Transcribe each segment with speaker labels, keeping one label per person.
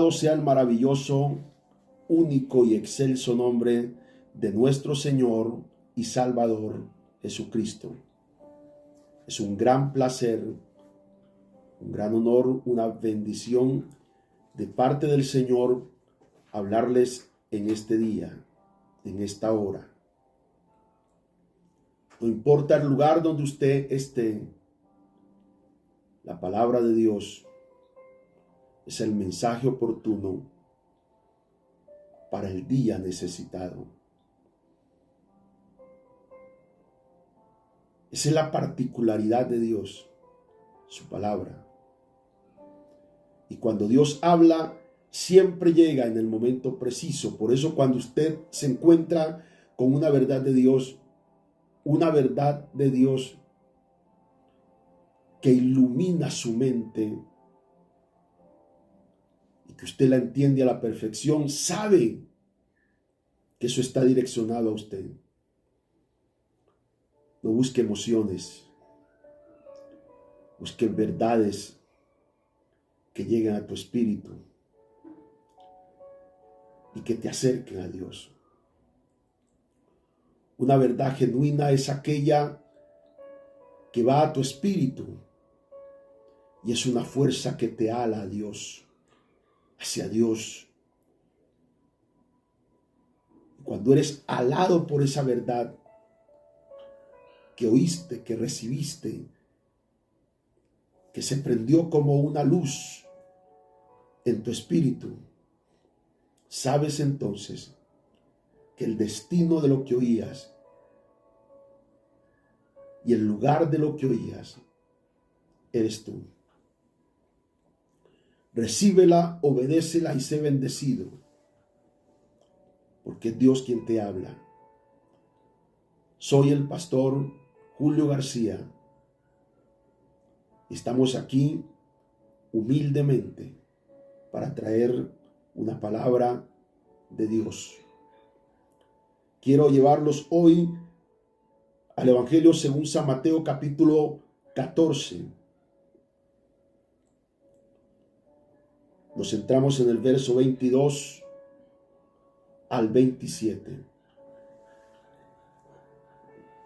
Speaker 1: Alabado sea el maravilloso, único y excelso nombre de nuestro Señor y Salvador Jesucristo. Es un gran placer, un gran honor, una bendición de parte del Señor hablarles en este día, en esta hora. No importa el lugar donde usted esté, la palabra de Dios es el mensaje oportuno para el día necesitado. Esa es la particularidad de Dios, su palabra. Y cuando Dios habla, siempre llega en el momento preciso. Por eso cuando usted se encuentra con una verdad de Dios que ilumina su mente y que usted la entiende a la perfección, sabe que eso está direccionado a usted. No busque emociones, busque verdades que lleguen a tu espíritu y que te acerquen a Dios. Una verdad genuina es aquella que va a tu espíritu y es una fuerza que te ala a Dios, hacia Dios. Cuando eres alado por esa verdad que oíste, que recibiste, que se prendió como una luz en tu espíritu, sabes entonces que el destino de lo que oías y el lugar de lo que oías eres tú. Recíbela, obedécela y sé bendecido, porque es Dios quien te habla. Soy el pastor Julio García. Estamos aquí humildemente para traer una palabra de Dios. Quiero llevarlos hoy al Evangelio según San Mateo capítulo 14. Nos centramos en el verso 22 al 27.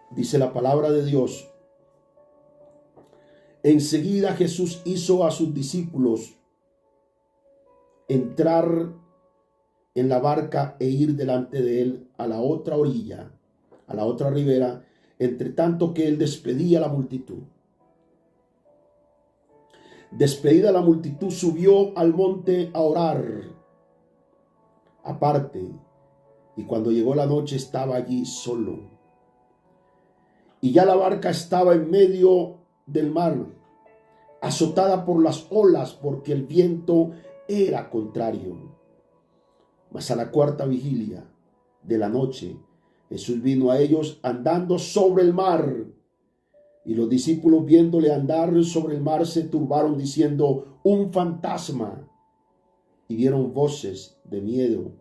Speaker 1: Dice la palabra de Dios: enseguida Jesús hizo a sus discípulos entrar en la barca e ir delante de él a la otra orilla, a la otra ribera, entre tanto que él despedía a la multitud. Despedida la multitud, subió al monte a orar aparte, y cuando llegó la noche estaba allí solo. Y ya la barca estaba en medio del mar, azotada por las olas, porque el viento era contrario. Mas a la cuarta vigilia de la noche, Jesús vino a ellos andando sobre el mar. Y los discípulos, viéndole andar sobre el mar, se turbaron diciendo: un fantasma. Y dieron voces de miedo.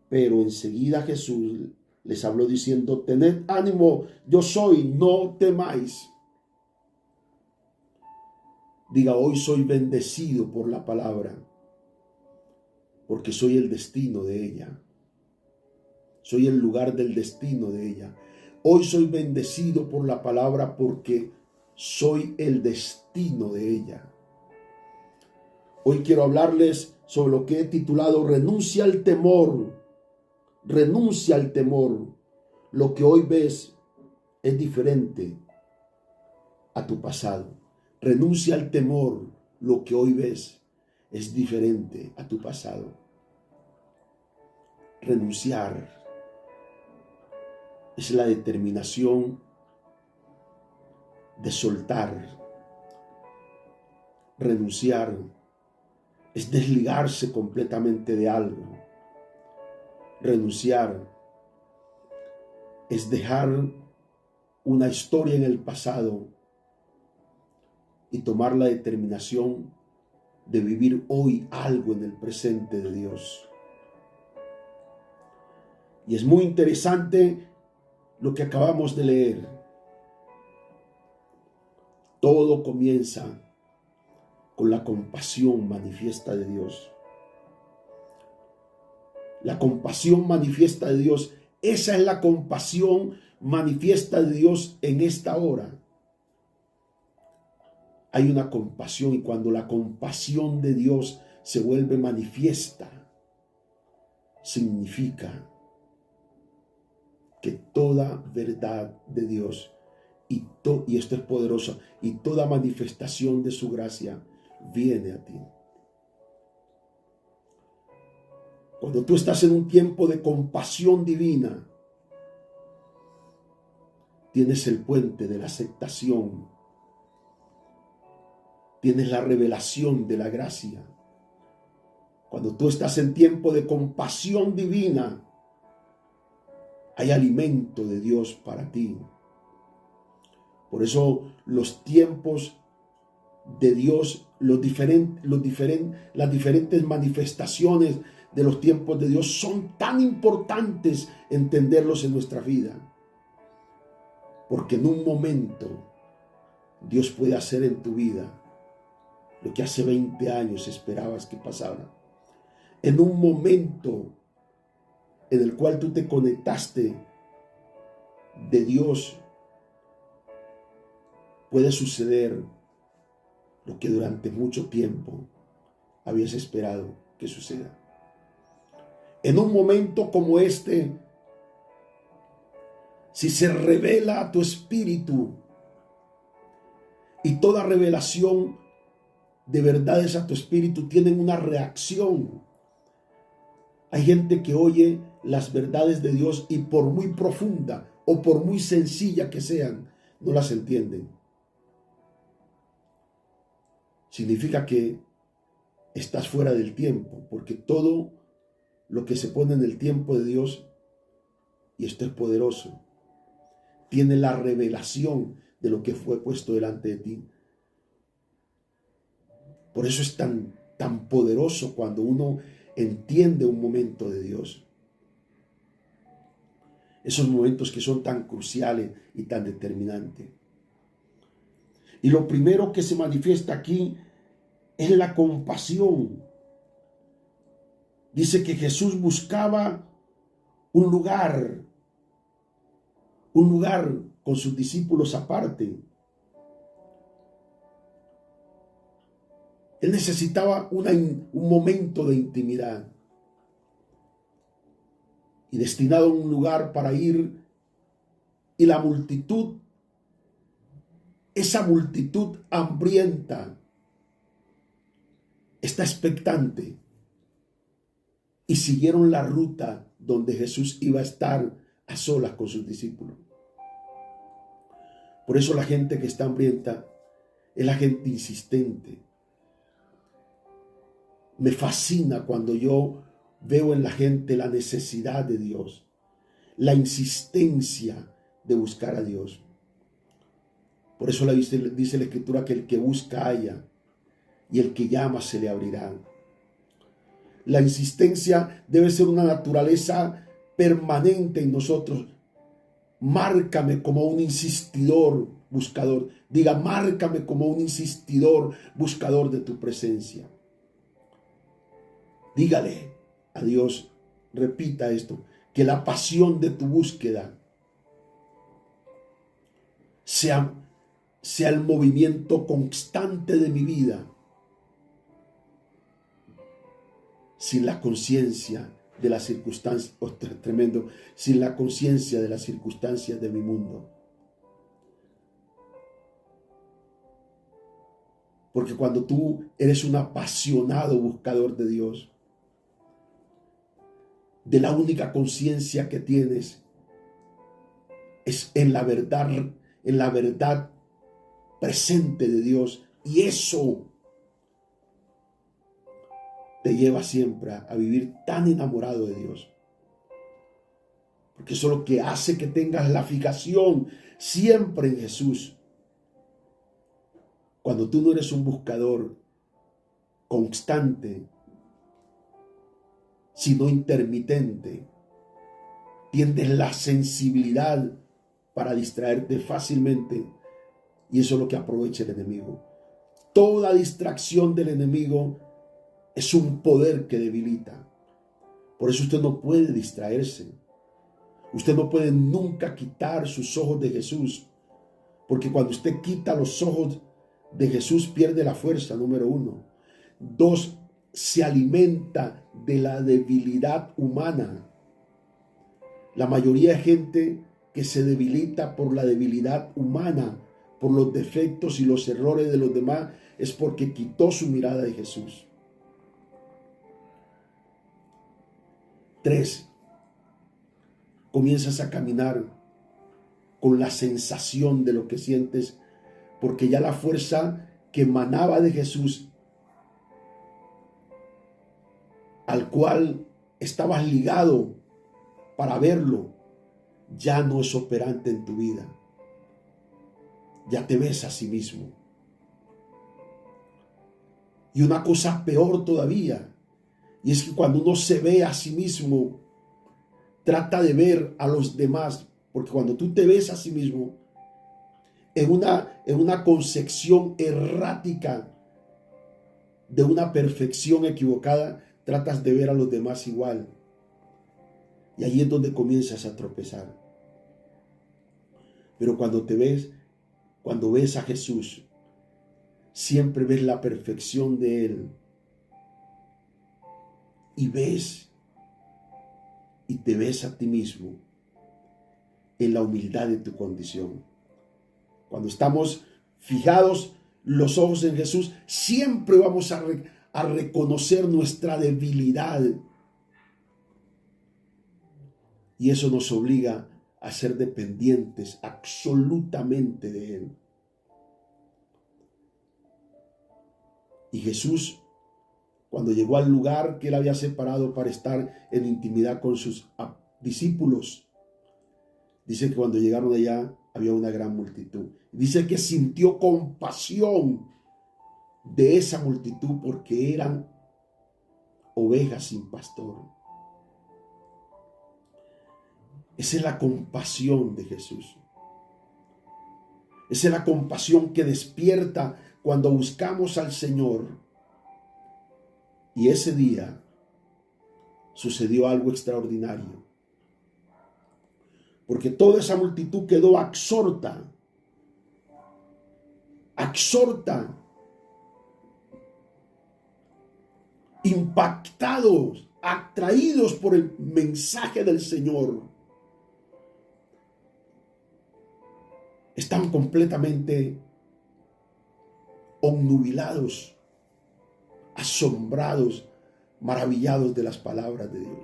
Speaker 1: Pero enseguida Jesús les habló diciendo: tened ánimo, yo soy, no temáis. Diga: hoy soy bendecido por la palabra, porque soy el destino de ella. Soy el lugar del destino de ella. Hoy soy bendecido por la palabra porque soy el destino de ella. Hoy quiero hablarles sobre lo que he titulado renuncia al temor. Renuncia al temor. Lo que hoy ves es diferente a tu pasado. Renuncia al temor. Lo que hoy ves es diferente a tu pasado. Renunciar es la determinación de soltar. Renunciar es desligarse completamente de algo. Renunciar es dejar una historia en el pasado y tomar la determinación de vivir hoy algo en el presente de Dios. Y es muy interesante lo que acabamos de leer. Todo comienza con la compasión manifiesta de Dios. La compasión manifiesta de Dios. Esa es la compasión manifiesta de Dios en esta hora. Hay una compasión, y cuando la compasión de Dios se vuelve manifiesta, significa que toda verdad de Dios y esto es poderoso, y toda manifestación de su gracia viene a ti. Cuando tú estás en un tiempo de compasión divina, tienes el puente de la aceptación, tienes la revelación de la gracia. Cuando tú estás en tiempo de compasión divina, hay alimento de Dios para ti. Por eso los tiempos de Dios, las diferentes manifestaciones de los tiempos de Dios son tan importantes entenderlos en nuestra vida. Porque en un momento Dios puede hacer en tu vida lo que hace 20 años esperabas que pasara. En un momento en el cual tú te conectaste de Dios, puede suceder lo que durante mucho tiempo habías esperado que suceda. En un momento como este, si se revela a tu espíritu, y toda revelación de verdades a tu espíritu tienen una reacción. Hay gente que oye las verdades de Dios y por muy profunda o por muy sencilla que sean, no las entienden. Significa que estás fuera del tiempo, porque todo lo que se pone en el tiempo de Dios, y esto es poderoso, tiene la revelación de lo que fue puesto delante de ti. Por eso es tan poderoso cuando uno entiende un momento de Dios. Esos momentos que son tan cruciales y tan determinantes. Y lo primero que se manifiesta aquí es la compasión. Dice que Jesús buscaba un lugar con sus discípulos aparte. Él necesitaba un momento de intimidad y destinado a un lugar para ir, y la multitud, esa multitud hambrienta, está expectante, y siguieron la ruta donde Jesús iba a estar a solas con sus discípulos. Por eso la gente que está hambrienta es la gente insistente. Me fascina cuando yo veo en la gente la necesidad de Dios, la insistencia de buscar a Dios. Por eso dice la Escritura que el que busca halla, y el que llama se le abrirá. La insistencia debe ser una naturaleza permanente en nosotros. Márcame como un insistidor buscador. Diga, márcame como un insistidor buscador de tu presencia. Dígale a Dios, repita esto, que la pasión de tu búsqueda sea el movimiento constante de mi vida, sin la conciencia de las circunstancias, tremendo, sin la conciencia de las circunstancias de mi mundo. Porque cuando tú eres un apasionado buscador de Dios, de la única conciencia que tienes es en la verdad presente de Dios, y eso te lleva siempre a vivir tan enamorado de Dios. Porque eso es lo que hace que tengas la fijación siempre en Jesús. Cuando tú no eres un buscador constante, sino intermitente, tienes la sensibilidad para distraerte fácilmente, y eso es lo que aprovecha el enemigo. Toda distracción del enemigo es un poder que debilita. Por eso usted no puede distraerse. Usted no puede nunca quitar sus ojos de Jesús. Porque cuando usted quita los ojos de Jesús, pierde la fuerza, número uno. Dos, se alimenta de la debilidad humana. La mayoría de gente que se debilita por la debilidad humana, por los defectos y los errores de los demás, es porque quitó su mirada de Jesús. 3. Comienzas a caminar con la sensación de lo que sientes, porque ya la fuerza que emanaba de Jesús, al cual estabas ligado para verlo, ya no es operante en tu vida. Ya te ves a sí mismo. Y una cosa peor todavía, y es que cuando uno se ve a sí mismo, trata de ver a los demás, porque cuando tú te ves a sí mismo en una concepción errática de una perfección equivocada, tratas de ver a los demás igual. Y ahí es donde comienzas a tropezar. Pero cuando ves a Jesús, siempre ves la perfección de Él. Y te ves a ti mismo en la humildad de tu condición. Cuando estamos fijados los ojos en Jesús, siempre vamos a reconocer nuestra debilidad. Y eso nos obliga a ser dependientes absolutamente de Él. Y Jesús, cuando llegó al lugar que Él había separado para estar en intimidad con sus discípulos, dice que cuando llegaron allá había una gran multitud. Dice que sintió compasión de esa multitud porque eran ovejas sin pastor. Esa es la compasión de Jesús. Esa es la compasión que despierta cuando buscamos al Señor. Y ese día sucedió algo extraordinario. Porque toda esa multitud quedó absorta, impactados, atraídos por el mensaje del Señor. Estaban completamente obnubilados, asombrados, maravillados de las palabras de Dios.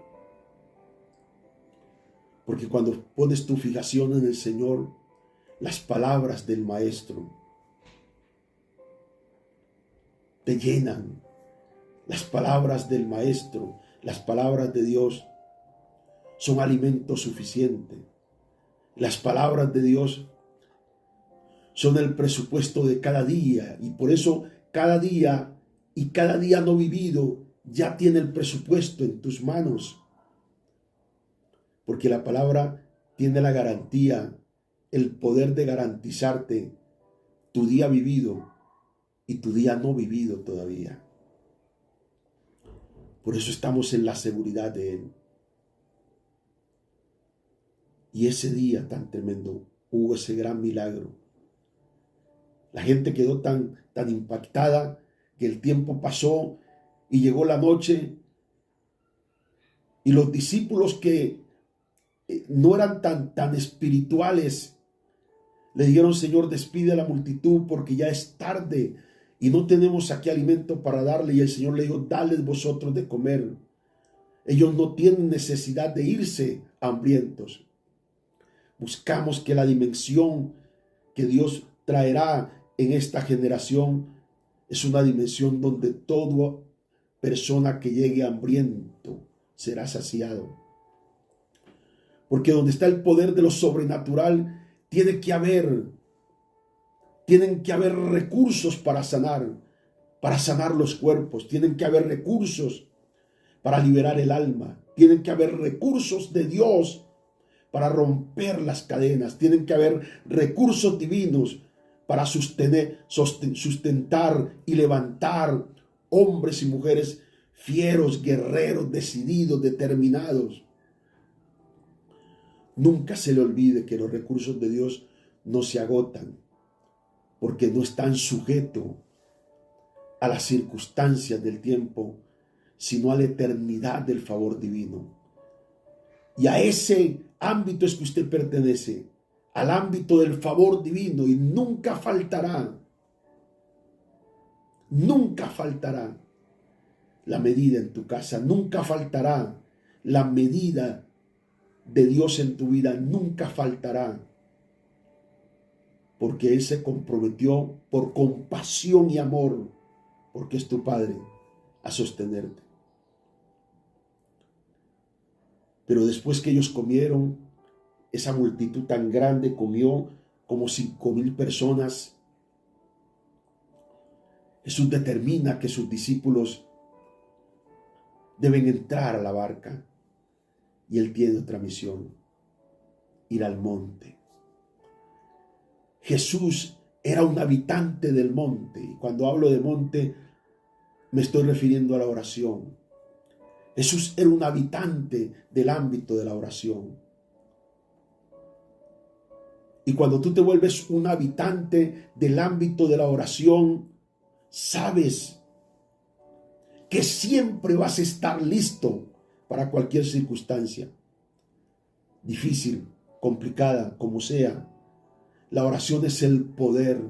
Speaker 1: Porque cuando pones tu fijación en el Señor, las palabras del Maestro te llenan. Las palabras del Maestro, las palabras de Dios son alimento suficiente. Las palabras de Dios son el presupuesto de cada día, y por eso cada día no vivido ya tiene el presupuesto en tus manos. Porque la palabra tiene la garantía, el poder de garantizarte tu día vivido y tu día no vivido todavía. Por eso estamos en la seguridad de Él. Y ese día tan tremendo hubo ese gran milagro. La gente quedó tan impactada que el tiempo pasó y llegó la noche. Y los discípulos que no eran tan espirituales le dijeron: Señor, despide a la multitud porque ya es tarde y no tenemos aquí alimento para darle. Y el Señor le dijo: dales vosotros de comer. Ellos no tienen necesidad de irse hambrientos. Buscamos que la dimensión que Dios traerá en esta generación es una dimensión donde toda persona que llegue hambriento será saciado. Porque donde está el poder de lo sobrenatural, tienen que haber recursos para sanar los cuerpos, tienen que haber recursos para liberar el alma, tienen que haber recursos de Dios para romper las cadenas, tienen que haber recursos divinos para sustentar y levantar hombres y mujeres fieros, guerreros, decididos, determinados. Nunca se le olvide que los recursos de Dios no se agotan, porque no están sujetos a las circunstancias del tiempo, sino a la eternidad del favor divino. Y a ese ámbito es que usted pertenece, al ámbito del favor divino, y nunca faltará la medida en tu casa, nunca faltará la medida de Dios en tu vida, nunca faltará, porque Él se comprometió por compasión y amor, porque es tu Padre, a sostenerte. Pero después que ellos comieron, esa multitud tan grande comió como 5,000 personas. Jesús determina que sus discípulos deben entrar a la barca y Él tiene otra misión: ir al monte. Jesús era un habitante del monte, y cuando hablo de monte me estoy refiriendo a la oración. Jesús era un habitante del ámbito de la oración. Y cuando tú te vuelves un habitante del ámbito de la oración, sabes que siempre vas a estar listo para cualquier circunstancia, difícil, complicada, como sea. La oración es el poder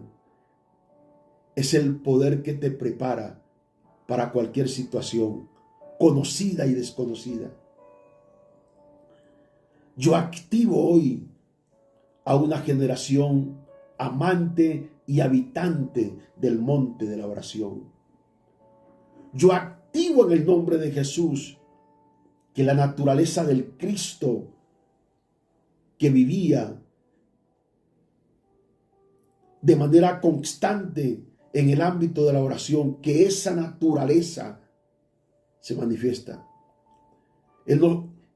Speaker 1: que te prepara para cualquier situación, conocida y desconocida. Yo activo hoy a una generación amante y habitante del monte de la oración. Yo activo en el nombre de Jesús que la naturaleza del Cristo que vivía de manera constante en el ámbito de la oración, que esa naturaleza se manifiesta.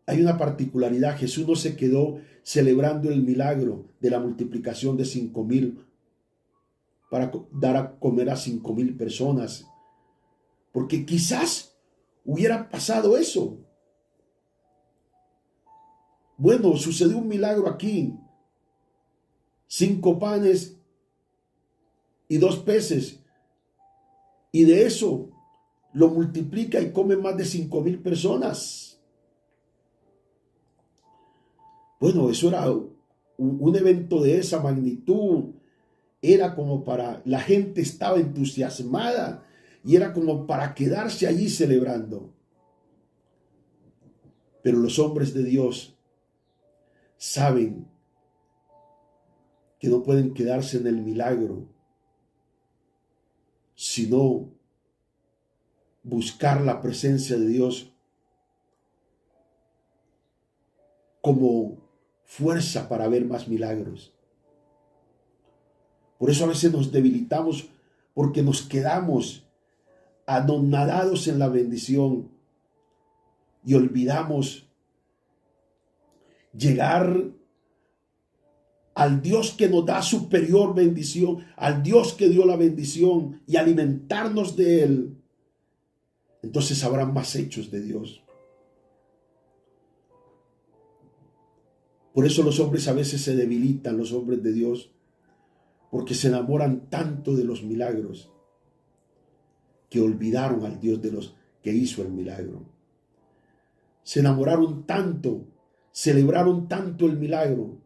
Speaker 1: Hay una particularidad: Jesús no se quedó celebrando el milagro de la multiplicación de 5,000 para dar a comer a 5,000 personas, porque quizás hubiera pasado eso. Bueno, sucedió un milagro aquí: 5 panes y 2 peces, y de eso lo multiplica y come más de 5,000 personas. Bueno, eso era un evento de esa magnitud. Era como para, la gente estaba entusiasmada y era como para quedarse allí celebrando. Pero los hombres de Dios saben que no pueden quedarse en el milagro, sino buscar la presencia de Dios como fuerza para ver más milagros. Por eso a veces nos debilitamos, porque nos quedamos anonadados en la bendición y olvidamos llegar al Dios que nos da superior bendición, al Dios que dio la bendición, y alimentarnos de Él. Entonces habrá más hechos de Dios. Por eso los hombres a veces se debilitan, los hombres de Dios, porque se enamoran tanto de los milagros que olvidaron al Dios de los que hizo el milagro. Se enamoraron tanto, celebraron tanto el milagro,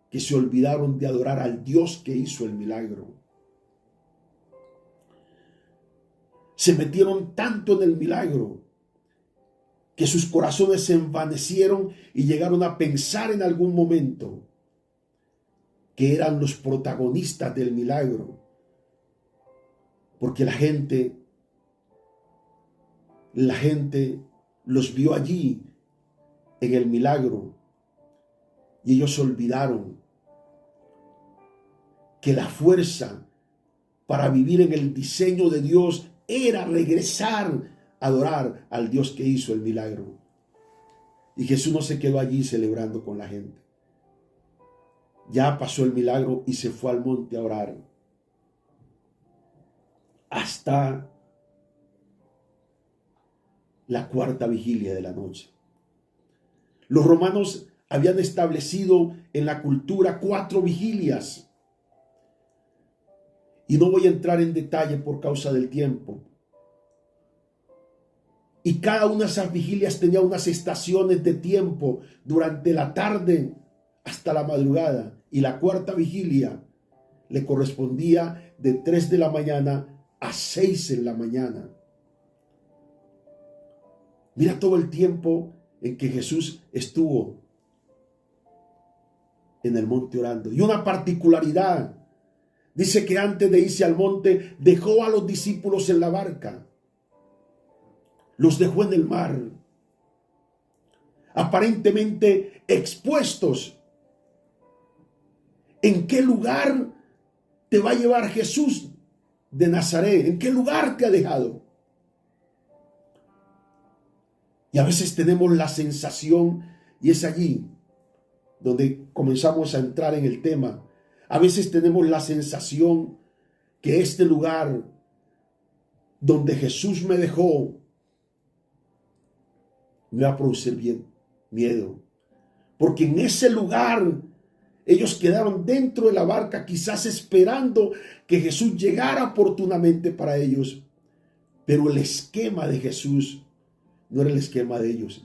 Speaker 1: que se olvidaron de adorar al Dios que hizo el milagro. Se metieron tanto en el milagro que sus corazones se envanecieron y llegaron a pensar en algún momento que eran los protagonistas del milagro, porque la gente los vio allí en el milagro, y ellos olvidaron que la fuerza para vivir en el diseño de Dios era regresar a adorar al Dios que hizo el milagro. Y Jesús no se quedó allí celebrando con la gente. Ya pasó el milagro y se fue al monte a orar. Hasta la cuarta vigilia de la noche. Los romanos habían establecido en la cultura 4 vigilias. Y no voy a entrar en detalle por causa del tiempo. Y cada una de esas vigilias tenía unas estaciones de tiempo durante la tarde hasta la madrugada. Y la cuarta vigilia le correspondía de 3 de la mañana a 6 en la mañana. Mira todo el tiempo en que Jesús estuvo en el monte orando. Y una particularidad, dice que antes de irse al monte, dejó a los discípulos en la barca. Los dejó en el mar, aparentemente expuestos. ¿En qué lugar te va a llevar Jesús de Nazaret? ¿En qué lugar te ha dejado? Y a veces tenemos la sensación, y es allí donde comenzamos a entrar en el tema. A veces tenemos la sensación que este lugar donde Jesús me dejó me va a producir miedo. Porque en ese lugar ellos quedaron dentro de la barca, quizás esperando que Jesús llegara oportunamente para ellos. Pero el esquema de Jesús no era el esquema de ellos.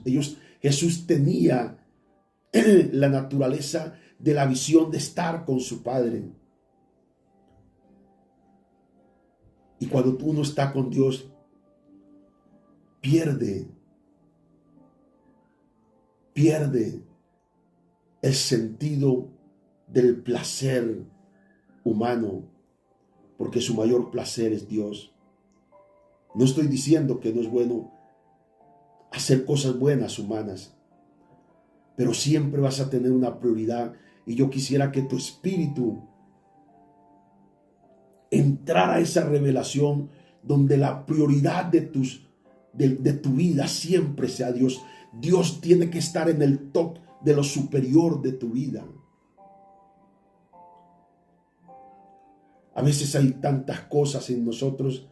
Speaker 1: Jesús tenía la naturaleza de la visión de estar con su Padre. Y cuando uno está con Dios, pierde el sentido del placer humano, porque su mayor placer es Dios. No estoy diciendo que no es bueno hacer cosas buenas humanas, pero siempre vas a tener una prioridad. Y yo quisiera que tu espíritu entrara a esa revelación donde la prioridad de tu vida siempre sea Dios. Dios tiene que estar en el top de lo superior de tu vida. A veces hay tantas cosas en nosotros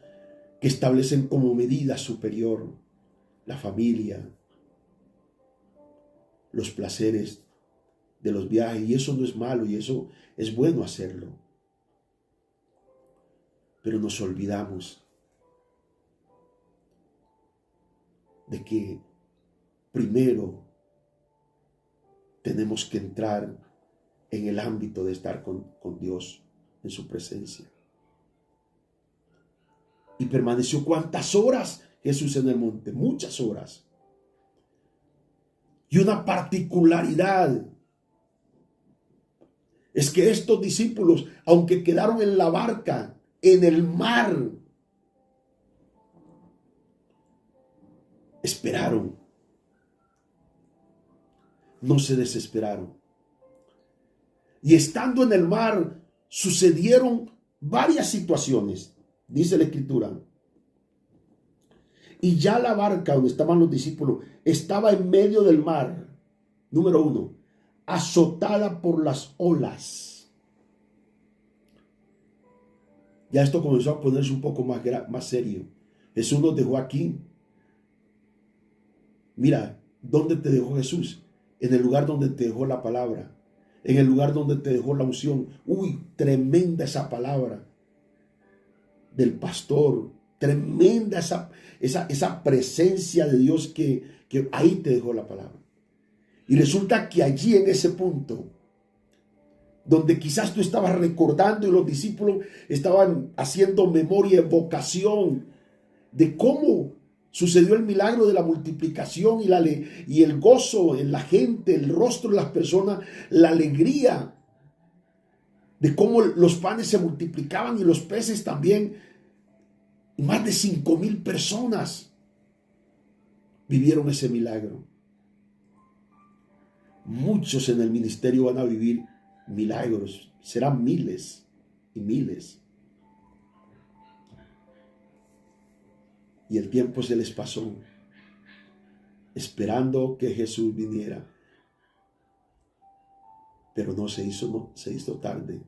Speaker 1: que establecen como medida superior la familia, los placeres de los viajes, y eso no es malo, y eso es bueno hacerlo. Pero nos olvidamos de que primero tenemos que entrar en el ámbito de estar con Dios, en su presencia. Y permaneció ¿cuántas horas Jesús en el monte? Muchas horas. Y una particularidad es que estos discípulos, aunque quedaron en la barca, en el mar, esperaron. No se desesperaron. Y estando en el mar, sucedieron varias situaciones, dice la Escritura. Y ya la barca donde estaban los discípulos estaba en medio del mar. Número 1, azotada por las olas. Ya esto comenzó a ponerse un poco más serio. Jesús nos dejó aquí. Mira, ¿dónde te dejó Jesús? En el lugar donde te dejó la palabra. En el lugar donde te dejó la unción. Uy, tremenda esa palabra del pastor. Tremenda esa presencia de Dios que ahí te dejó la palabra. Y resulta que allí en ese punto, donde quizás tú estabas recordando y los discípulos estaban haciendo memoria, evocación de cómo sucedió el milagro de la multiplicación y el gozo en la gente, el rostro de las personas, la alegría de cómo los panes se multiplicaban y los peces también. Más de 5,000 personas vivieron ese milagro. Muchos en el ministerio van a vivir milagros. Serán miles y miles. Y el tiempo se les pasó esperando que Jesús viniera. Pero no se hizo tarde.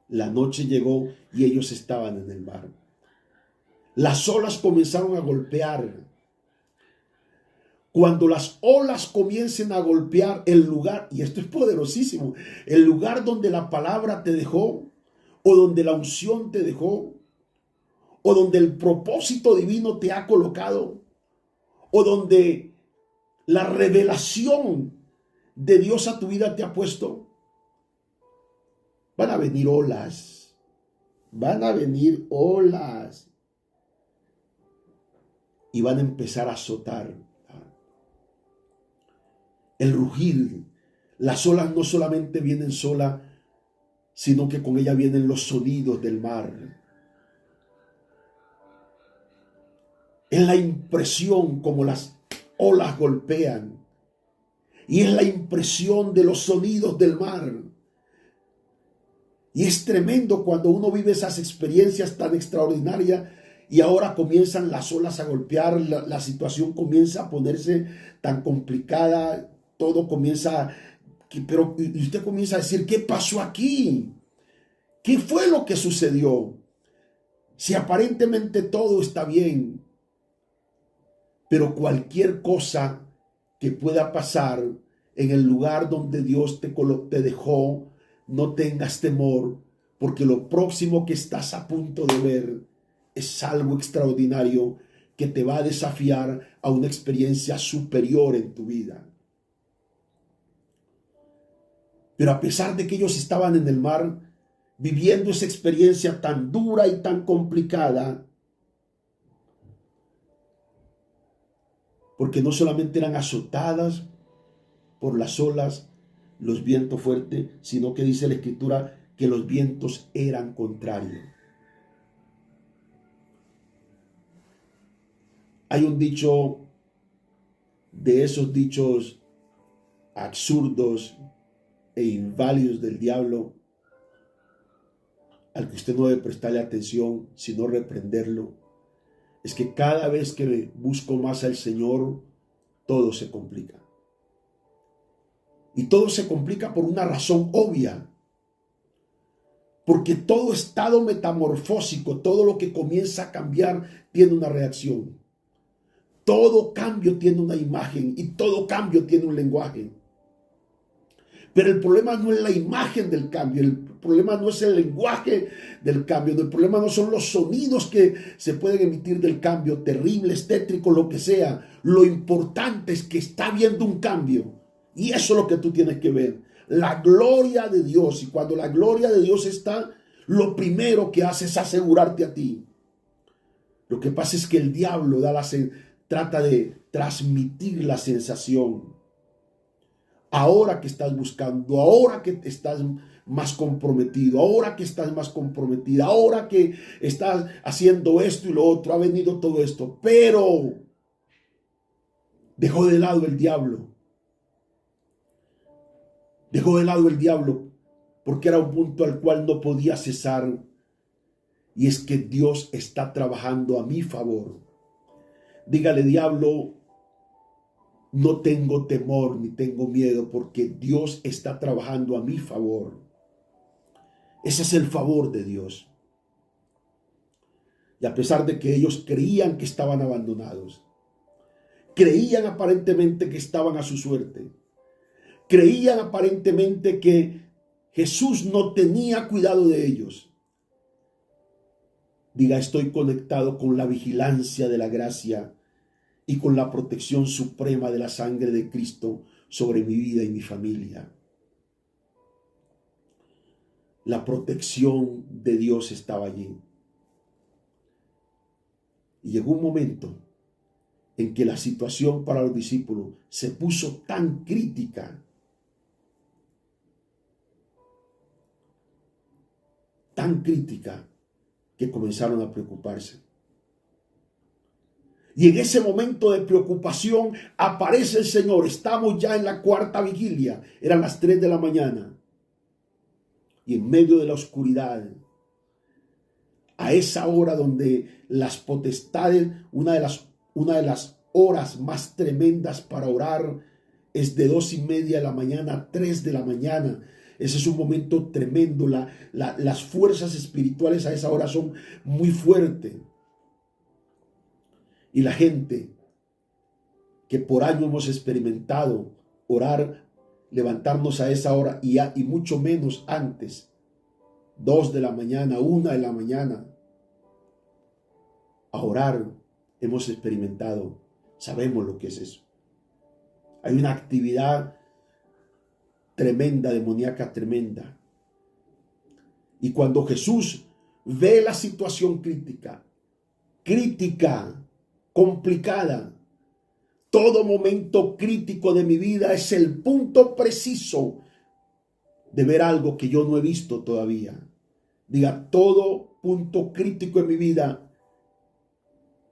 Speaker 1: La noche llegó y ellos estaban en el mar. Las olas comenzaron a golpear. Cuando las olas comiencen a golpear el lugar, y esto es poderosísimo, el lugar donde la palabra te dejó, o donde la unción te dejó, o donde el propósito divino te ha colocado, o donde la revelación de Dios a tu vida te ha puesto, van a venir olas, van a venir olas, y van a empezar a azotar. El rugir, las olas no solamente vienen solas, sino que con ella vienen los sonidos del mar. Es la impresión como las olas golpean. Y es la impresión de los sonidos del mar. Y es tremendo cuando uno vive esas experiencias tan extraordinarias y ahora comienzan las olas a golpear, la situación comienza a ponerse tan complicada, todo comienza, pero y usted comienza a decir, ¿qué pasó aquí? ¿Qué fue lo que sucedió? Si aparentemente todo está bien, pero cualquier cosa que pueda pasar en el lugar donde Dios te dejó, no tengas temor, porque lo próximo que estás a punto de ver es algo extraordinario que te va a desafiar a una experiencia superior en tu vida. Pero a pesar de que ellos estaban en el mar, viviendo esa experiencia tan dura y tan complicada, porque no solamente eran azotadas por las olas, los vientos fuertes, sino que dice la Escritura que los vientos eran contrarios. Hay un dicho, de esos dichos absurdos e inválidos del diablo, al que usted no debe prestarle atención, sino reprenderlo, es que cada vez que busco más al Señor, todo se complica. Y todo se complica por una razón obvia. Porque todo estado metamorfósico, todo lo que comienza a cambiar, tiene una reacción. Todo cambio tiene una imagen y todo cambio tiene un lenguaje. Pero el problema no es la imagen del cambio, el problema no es el lenguaje del cambio, el problema no son los sonidos que se pueden emitir del cambio, terribles, tétricos, lo que sea. Lo importante es que está habiendo un cambio y eso es lo que tú tienes que ver. La gloria de Dios, y cuando la gloria de Dios está, lo primero que hace es asegurarte a ti. Lo que pasa es que el diablo trata de transmitir la sensación. Ahora que estás buscando, ahora que estás más comprometido, ahora que estás más comprometida, ahora que estás haciendo esto y lo otro, ha venido todo esto, pero dejó de lado el diablo. Dejó de lado el diablo porque era un punto al cual no podía cesar. Y es que Dios está trabajando a mi favor. Dígale, diablo, no tengo temor ni tengo miedo porque Dios está trabajando a mi favor. Ese es el favor de Dios. Y a pesar de que ellos creían que estaban abandonados, creían aparentemente que estaban a su suerte, creían aparentemente que Jesús no tenía cuidado de ellos, diga, estoy conectado con la vigilancia de la gracia y con la protección suprema de la sangre de Cristo sobre mi vida y mi familia. La protección de Dios estaba allí. Y llegó un momento en que la situación para los discípulos se puso tan crítica, que comenzaron a preocuparse. Y en ese momento de preocupación aparece el Señor. Estamos ya en la cuarta vigilia. Eran las 3 de la mañana. Y en medio de la oscuridad, a esa hora donde las potestades, una de las horas más tremendas para orar es de 2:30 de la mañana a 3 de la mañana. Ese es un momento tremendo. Las fuerzas espirituales a esa hora son muy fuertes. Y la gente que por año hemos experimentado orar, levantarnos a esa hora y mucho menos antes, 2 de la mañana, 1 de la mañana, a orar, hemos experimentado, sabemos lo que es eso. Hay una actividad tremenda, demoníaca tremenda. Y cuando Jesús ve la situación crítica, complicada, todo momento crítico de mi vida es el punto preciso de ver algo que yo no he visto todavía. Diga, todo punto crítico en mi vida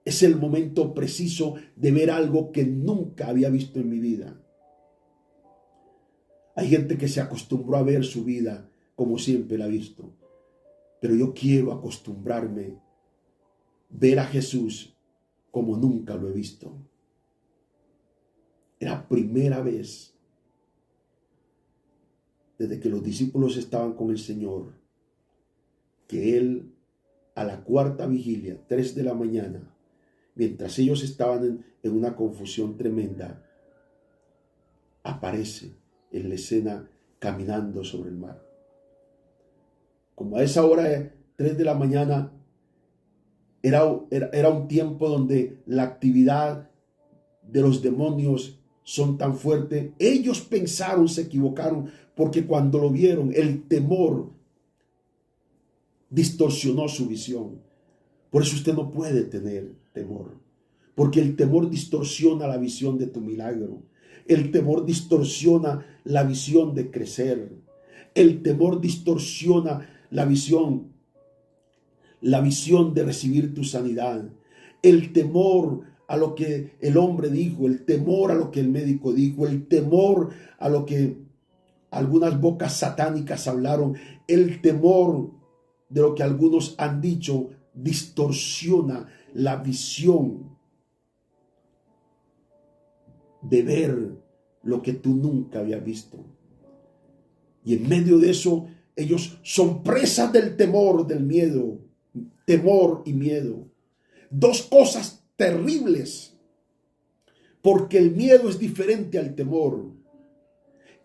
Speaker 1: es el momento preciso de ver algo que nunca había visto en mi vida. Hay gente que se acostumbró a ver su vida como siempre la ha visto. Pero yo quiero acostumbrarme a ver a Jesús como nunca lo he visto. Era primera vez desde que los discípulos estaban con el Señor que Él a la cuarta vigilia, 3 de la mañana, mientras ellos estaban en una confusión tremenda, aparece en la escena caminando sobre el mar. Como a esa hora, 3 de la mañana, era un tiempo donde la actividad de los demonios son tan fuertes. Ellos pensaron, se equivocaron, porque cuando lo vieron, el temor distorsionó su visión. Por eso usted no puede tener temor, porque el temor distorsiona la visión de tu milagro. El temor distorsiona la visión de crecer. El temor distorsiona la visión de recibir tu sanidad. El temor a lo que el hombre dijo, el temor a lo que el médico dijo, el temor a lo que algunas bocas satánicas hablaron, el temor de lo que algunos han dicho, distorsiona la visión de ver lo que tú nunca habías visto. Y en medio de eso, ellos son presas del temor, del miedo. Temor y miedo. Dos cosas terribles. Porque el miedo es diferente al temor.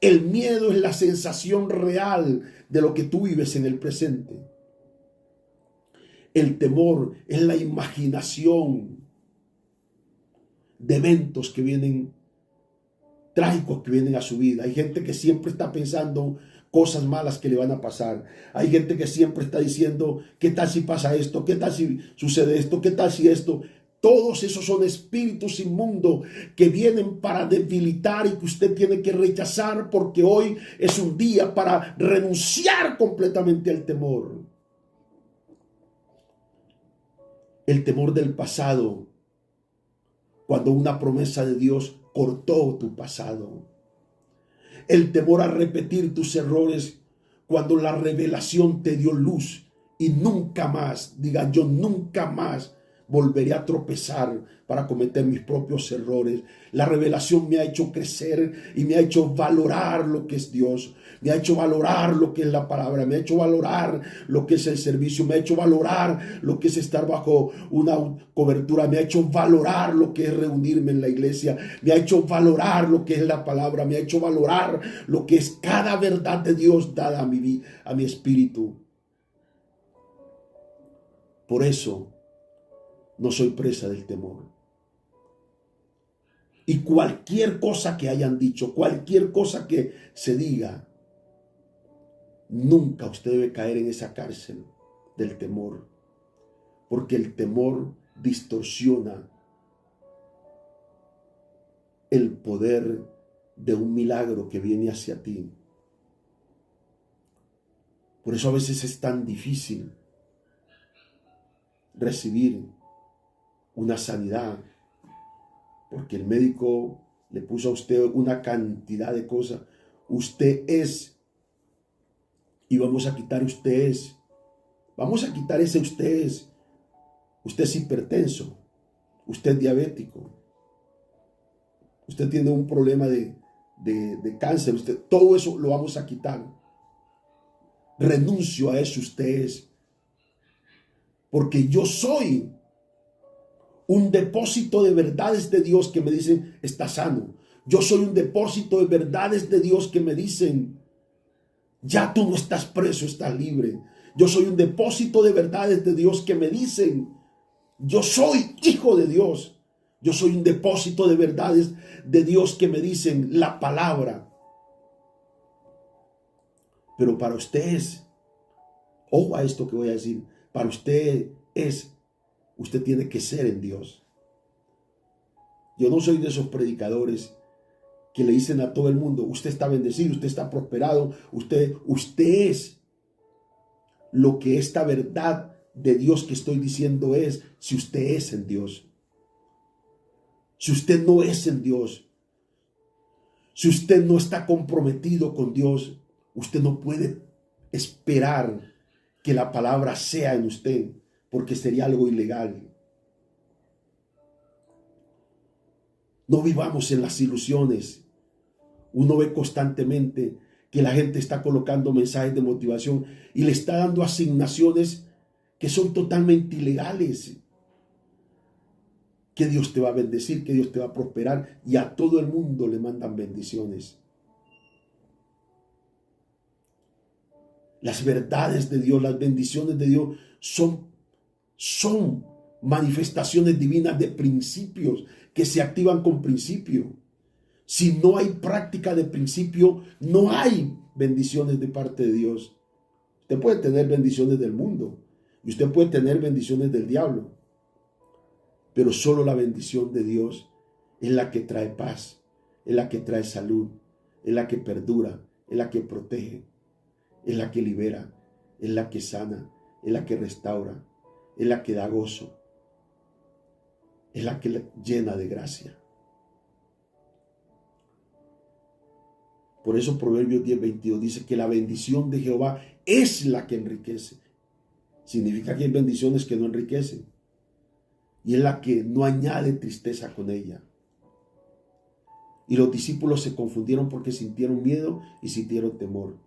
Speaker 1: El miedo es la sensación real de lo que tú vives en el presente. El temor es la imaginación de eventos que vienen, trágicos que vienen a su vida. Hay gente que siempre está pensando cosas malas que le van a pasar. Hay gente que siempre está diciendo, ¿qué tal si pasa esto? ¿Qué tal si sucede esto? ¿Qué tal si esto? Todos esos son espíritus inmundos que vienen para debilitar y que usted tiene que rechazar, porque hoy es un día para renunciar completamente al temor. El temor del pasado, cuando una promesa de Dios cortó tu pasado. El temor a repetir tus errores cuando la revelación te dio luz y nunca más, diga yo nunca más volveré a tropezar para cometer mis propios errores. La revelación me ha hecho crecer y me ha hecho valorar lo que es Dios. Me ha hecho valorar lo que es la palabra. Me ha hecho valorar lo que es el servicio. Me ha hecho valorar lo que es estar bajo una cobertura. Me ha hecho valorar lo que es reunirme en la iglesia. Me ha hecho valorar lo que es la palabra. Me ha hecho valorar lo que es cada verdad de Dios dada a mi espíritu. Por eso no soy presa del temor. Y cualquier cosa que hayan dicho, cualquier cosa que se diga, nunca usted debe caer en esa cárcel del temor. Porque el temor distorsiona el poder de un milagro que viene hacia ti. Por eso a veces es tan difícil recibir una sanidad, porque el médico le puso a usted una cantidad de cosas. Usted es, y vamos a quitar usted es. Vamos a quitar ese usted es. Usted es hipertenso, usted es diabético, usted tiene un problema de cáncer, todo eso lo vamos a quitar. Renuncio a eso usted es, porque yo soy un depósito de verdades de Dios que me dicen, está sano. Yo soy un depósito de verdades de Dios que me dicen, ya tú no estás preso, estás libre. Yo soy un depósito de verdades de Dios que me dicen, yo soy hijo de Dios. Yo soy un depósito de verdades de Dios que me dicen la palabra. Pero para usted ojo a esto que voy a decir, para usted usted tiene que ser en Dios. Yo no soy de esos predicadores que le dicen a todo el mundo, usted está bendecido, usted está prosperado, usted es lo que esta verdad de Dios que estoy diciendo es, si usted es en Dios. Si usted no es en Dios, si usted no está comprometido con Dios, usted no puede esperar que la palabra sea en usted, porque sería algo ilegal. No vivamos en las ilusiones. Uno ve constantemente que la gente está colocando mensajes de motivación y le está dando asignaciones que son totalmente ilegales. Que Dios te va a bendecir, que Dios te va a prosperar, y a todo el mundo le mandan bendiciones. Las verdades de Dios, las bendiciones de Dios son manifestaciones divinas de principios que se activan con principio. Si no hay práctica de principio, no hay bendiciones de parte de Dios. Usted puede tener bendiciones del mundo y usted puede tener bendiciones del diablo, pero solo la bendición de Dios es la que trae paz, es la que trae salud, es la que perdura, es la que protege, es la que libera, es la que sana, es la que restaura, es la que da gozo, es la que llena de gracia. Por eso Proverbios 10:22 dice que la bendición de Jehová es la que enriquece. Significa que hay bendiciones que no enriquecen. Y es la que no añade tristeza con ella. Y los discípulos se confundieron porque sintieron miedo y sintieron temor.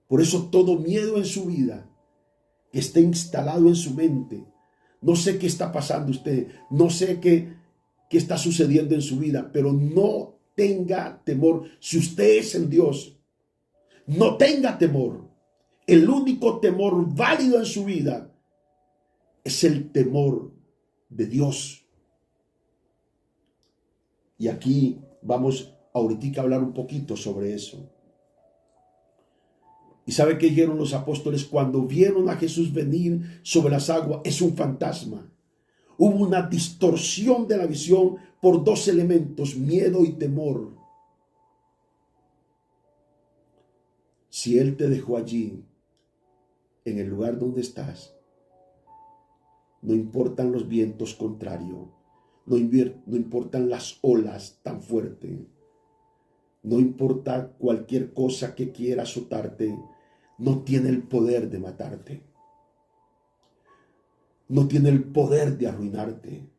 Speaker 1: Por eso todo miedo en su vida que esté instalado en su mente, no sé qué está pasando usted, no sé qué está sucediendo en su vida, pero no tenga temor. Si usted es en Dios, no tenga temor. El único temor válido en su vida es el temor de Dios. Y aquí vamos ahorita a hablar un poquito sobre eso. ¿Y sabe qué dijeron los apóstoles cuando vieron a Jesús venir sobre las aguas? Es un fantasma. Hubo una distorsión de la visión por dos elementos, miedo y temor. Si Él te dejó allí, en el lugar donde estás, no importan los vientos contrarios, no importan las olas tan fuertes, no importa cualquier cosa que quiera azotarte, no tiene el poder de matarte. No tiene el poder de arruinarte.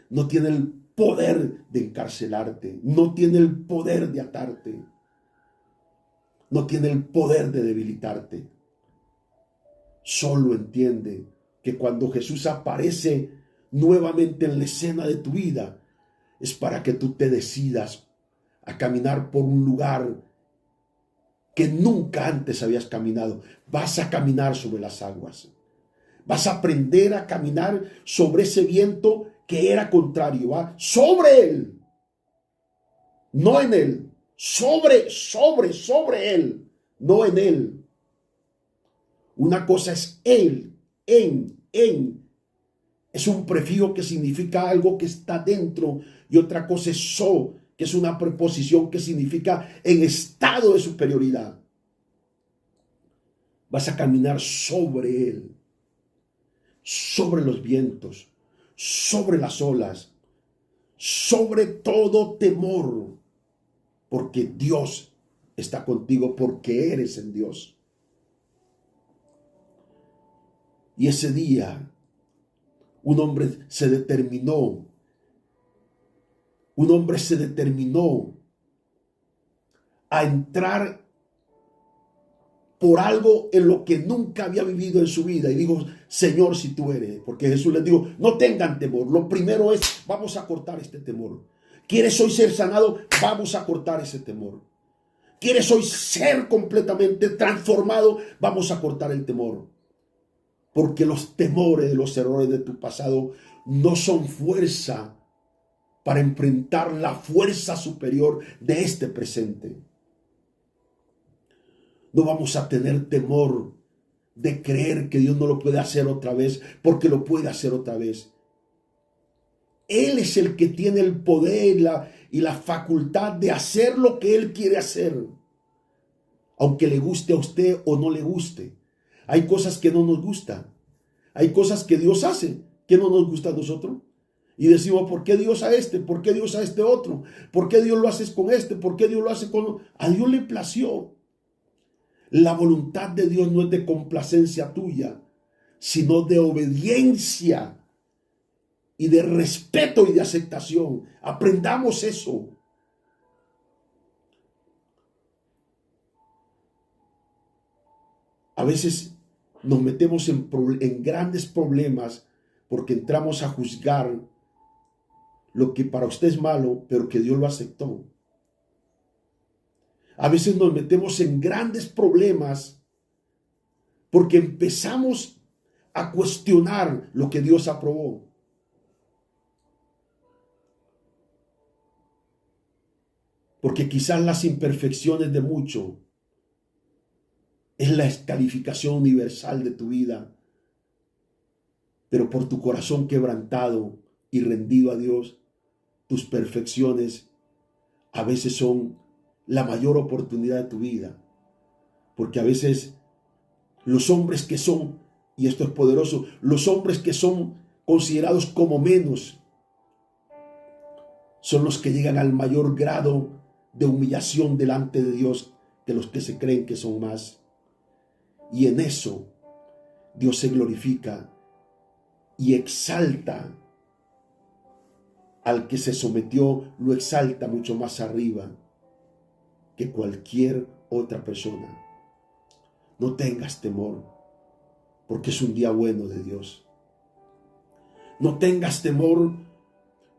Speaker 1: No tiene el poder de encarcelarte. No tiene el poder de atarte. No tiene el poder de debilitarte. Solo entiende que cuando Jesús aparece nuevamente en la escena de tu vida, es para que tú te decidas a caminar por un lugar que nunca antes habías caminado. Vas a caminar sobre las aguas. Vas a aprender a caminar sobre ese viento que era contrario, ¿va? Sobre él. No en él. Sobre él. No en él. Una cosa es él, en. Es un prefijo que significa algo que está dentro. Y otra cosa es so, que es una preposición que significa en estado de superioridad. Vas a caminar sobre él. Sobre los vientos, sobre las olas, sobre todo temor, porque Dios está contigo, porque eres en Dios. Y ese día, un hombre se determinó a entrar por algo en lo que nunca había vivido en su vida. Y digo, Señor, si tú eres, porque Jesús les dijo, no tengan temor. Lo primero es, vamos a cortar este temor. ¿Quieres hoy ser sanado? Vamos a cortar ese temor. ¿Quieres hoy ser completamente transformado? Vamos a cortar el temor. Porque los temores de los errores de tu pasado no son fuerza para enfrentar la fuerza superior de este presente. No vamos a tener temor de creer que Dios no lo puede hacer otra vez, porque lo puede hacer otra vez. Él es el que tiene el poder y la facultad de hacer lo que Él quiere hacer. Aunque le guste a usted o no le guste. Hay cosas que no nos gustan. Hay cosas que Dios hace que no nos gustan a nosotros. Y decimos, ¿por qué Dios a este? ¿Por qué Dios a este otro? ¿Por qué Dios lo hace con este? ¿Por qué Dios lo hace con...? A Dios le plació. La voluntad de Dios no es de complacencia tuya, sino de obediencia y de respeto y de aceptación. Aprendamos eso. A veces nos metemos en grandes problemas porque entramos a juzgar lo que para usted es malo, pero que Dios lo aceptó. A veces nos metemos en grandes problemas porque empezamos a cuestionar lo que Dios aprobó. Porque quizás las imperfecciones de muchos es la descalificación universal de tu vida. Pero por tu corazón quebrantado y rendido a Dios, tus perfecciones a veces son la mayor oportunidad de tu vida. Porque a veces los hombres que son, y esto es poderoso, los hombres que son considerados como menos, son los que llegan al mayor grado de humillación delante de Dios que los que se creen que son más. Y en eso Dios se glorifica y exalta al que se sometió, lo exalta mucho más arriba que cualquier otra persona. No tengas temor, porque es un día bueno de Dios. No tengas temor,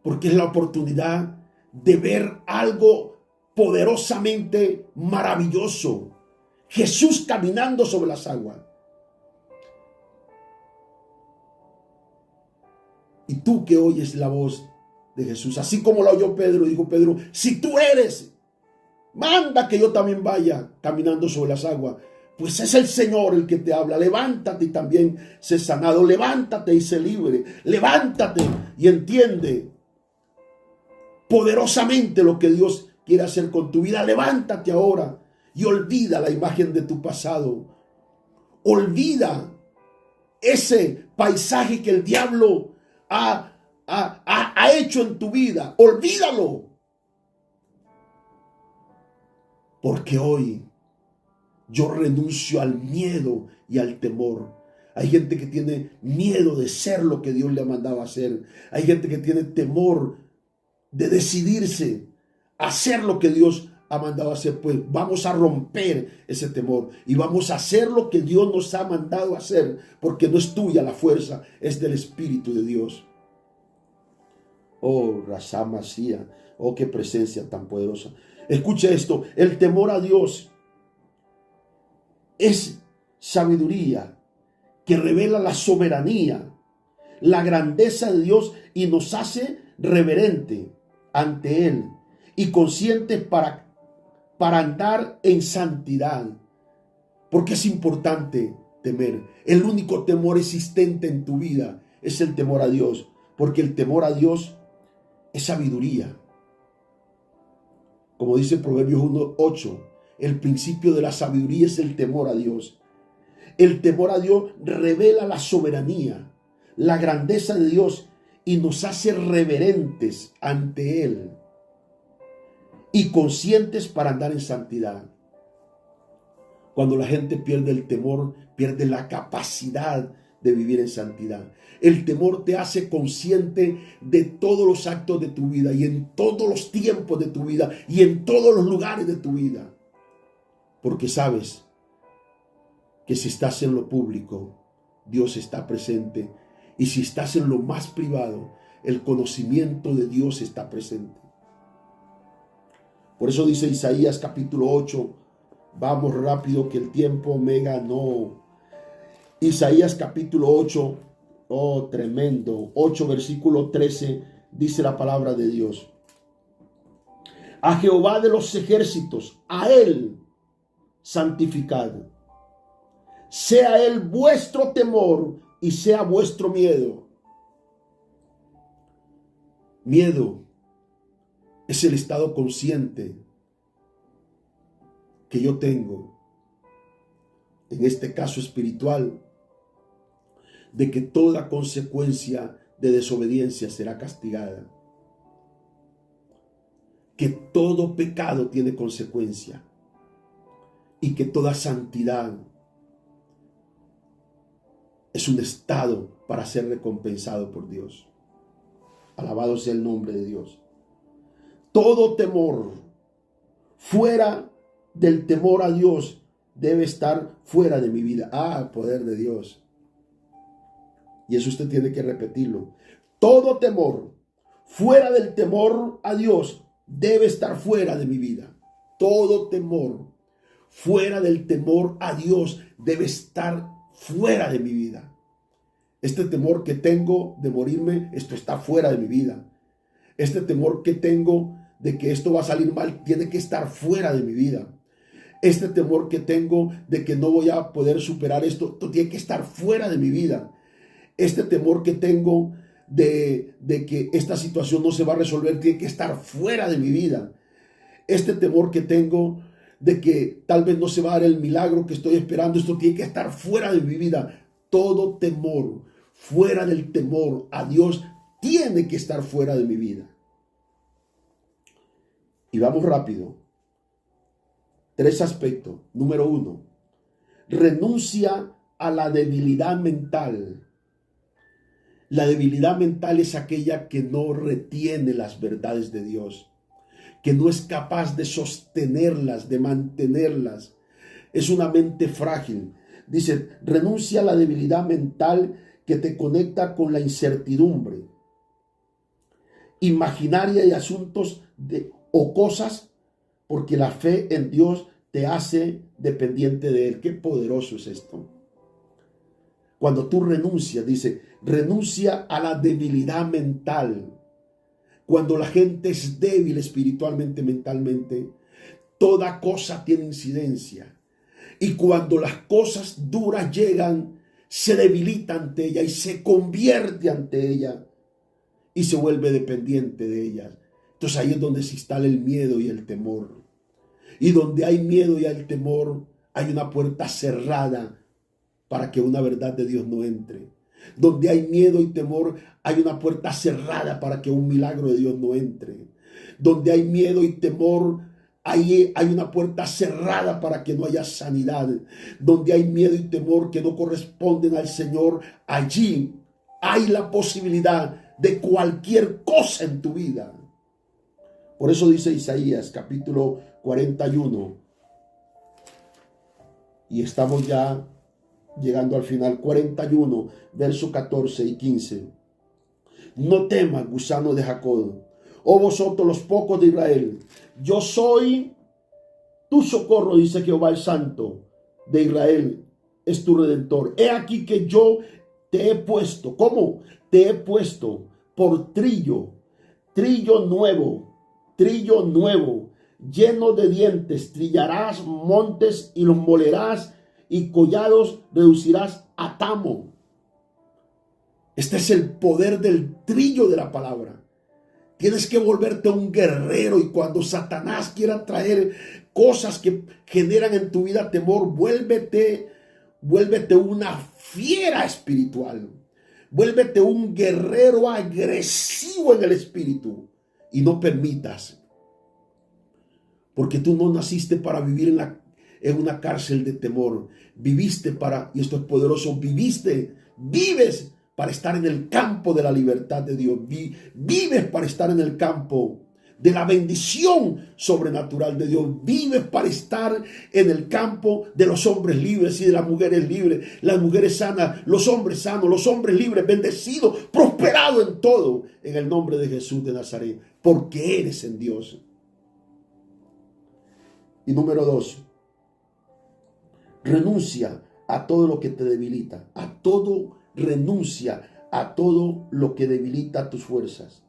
Speaker 1: porque es la oportunidad de ver algo poderosamente maravilloso. Jesús caminando sobre las aguas. Y tú que oyes la voz de Jesús, así como la oyó Pedro, dijo Pedro, si tú eres, manda que yo también vaya caminando sobre las aguas. Pues es el Señor el que te habla. Levántate y también sé sanado. Levántate y sé libre. Levántate y entiende poderosamente lo que Dios quiere hacer con tu vida. Levántate ahora y olvida la imagen de tu pasado. Olvida ese paisaje que el diablo ha hecho en tu vida. Olvídalo. Porque hoy yo renuncio al miedo y al temor. Hay gente que tiene miedo de ser lo que Dios le ha mandado a hacer. Hay gente que tiene temor de decidirse a hacer lo que Dios ha mandado a hacer. Pues vamos a romper ese temor y vamos a hacer lo que Dios nos ha mandado a hacer, porque no es tuya la fuerza, es del Espíritu de Dios. Oh, Razamasía, oh, qué presencia tan poderosa. Escucha esto, el temor a Dios es sabiduría que revela la soberanía, la grandeza de Dios y nos hace reverente ante Él y conscientes para andar en santidad. Porque es importante temer. El único temor existente en tu vida es el temor a Dios, porque el temor a Dios es sabiduría. Como dice Proverbios 1:8, el principio de la sabiduría es el temor a Dios. El temor a Dios revela la soberanía, la grandeza de Dios y nos hace reverentes ante Él y conscientes para andar en santidad. Cuando la gente pierde el temor, pierde la capacidad de vivir en santidad. El temor te hace consciente de todos los actos de tu vida y en todos los tiempos de tu vida y en todos los lugares de tu vida. Porque sabes que si estás en lo público, Dios está presente. Y si estás en lo más privado, el conocimiento de Dios está presente. Por eso dice Isaías capítulo 8, vamos rápido que el tiempo me ganó. Isaías capítulo 8, oh tremendo, 8 versículo 13, dice la palabra de Dios. A Jehová de los ejércitos, a Él santificad. Sea Él vuestro temor y sea vuestro miedo. Miedo es el estado consciente que yo tengo, en este caso espiritual, de que toda consecuencia de desobediencia será castigada. Que todo pecado tiene consecuencia y que toda santidad es un estado para ser recompensado por Dios. Alabado sea el nombre de Dios. Todo temor fuera del temor a Dios debe estar fuera de mi vida. Poder de Dios. Y eso usted tiene que repetirlo. Todo temor fuera del temor a Dios debe estar fuera de mi vida. Todo temor fuera del temor a Dios debe estar fuera de mi vida. Este temor que tengo de morirme, esto está fuera de mi vida. Este temor que tengo de que esto va a salir mal, tiene que estar fuera de mi vida. Este temor que tengo de que no voy a poder superar esto tiene que estar fuera de mi vida. Este temor que tengo de que esta situación no se va a resolver, tiene que estar fuera de mi vida. Este temor que tengo de que tal vez no se va a dar el milagro que estoy esperando, esto tiene que estar fuera de mi vida. Todo temor fuera del temor a Dios tiene que estar fuera de mi vida. Y vamos rápido. 3 aspectos. Número 1, renuncia a la debilidad mental. La debilidad mental es aquella que no retiene las verdades de Dios, que no es capaz de sostenerlas, de mantenerlas. Es una mente frágil. Dice, renuncia a la debilidad mental que te conecta con la incertidumbre imaginaria y asuntos o cosas, porque la fe en Dios te hace dependiente de Él. Qué poderoso es esto. Cuando tú renuncias, dice, renuncia a la debilidad mental. Cuando la gente es débil espiritualmente, mentalmente, toda cosa tiene incidencia. Y cuando las cosas duras llegan, se debilita ante ella y se convierte ante ella y se vuelve dependiente de ellas. Entonces ahí es donde se instala el miedo y el temor. Y donde hay miedo y hay temor, hay una puerta cerrada para que una verdad de Dios no entre. Donde hay miedo y temor, hay una puerta cerrada para que un milagro de Dios no entre. Donde hay miedo y temor, hay una puerta cerrada para que no haya sanidad. Donde hay miedo y temor que no corresponden al Señor, allí hay la posibilidad de cualquier cosa en tu vida. Por eso dice Isaías capítulo 41. Y estamos ya llegando al final. 41, versos 14 y 15. No temas, gusano de Jacob, oh vosotros los pocos de Israel. Yo soy tu socorro, dice Jehová el Santo de Israel, es tu Redentor. He aquí que yo te he puesto. ¿Cómo? Te he puesto por trillo nuevo, lleno de dientes. Trillarás montes y los molerás, y collados reducirás a tamo. Este es el poder del trillo de la palabra. Tienes que volverte un guerrero, y cuando Satanás quiera traer cosas que generan en tu vida temor, vuélvete una fiera espiritual. Vuélvete un guerrero agresivo en el espíritu y no permitas, porque tú no naciste para vivir en una cárcel de temor. Viviste para, y esto es poderoso, vives para estar en el campo de la libertad de Dios. Vives para estar en el campo de la bendición sobrenatural de Dios. Vives para estar en el campo de los hombres libres y de las mujeres libres, las mujeres sanas, los hombres libres, bendecidos, prosperados en todo, en el nombre de Jesús de Nazaret, porque eres en Dios. Y número 2, renuncia a todo lo que te debilita, renuncia a todo lo que debilita tus fuerzas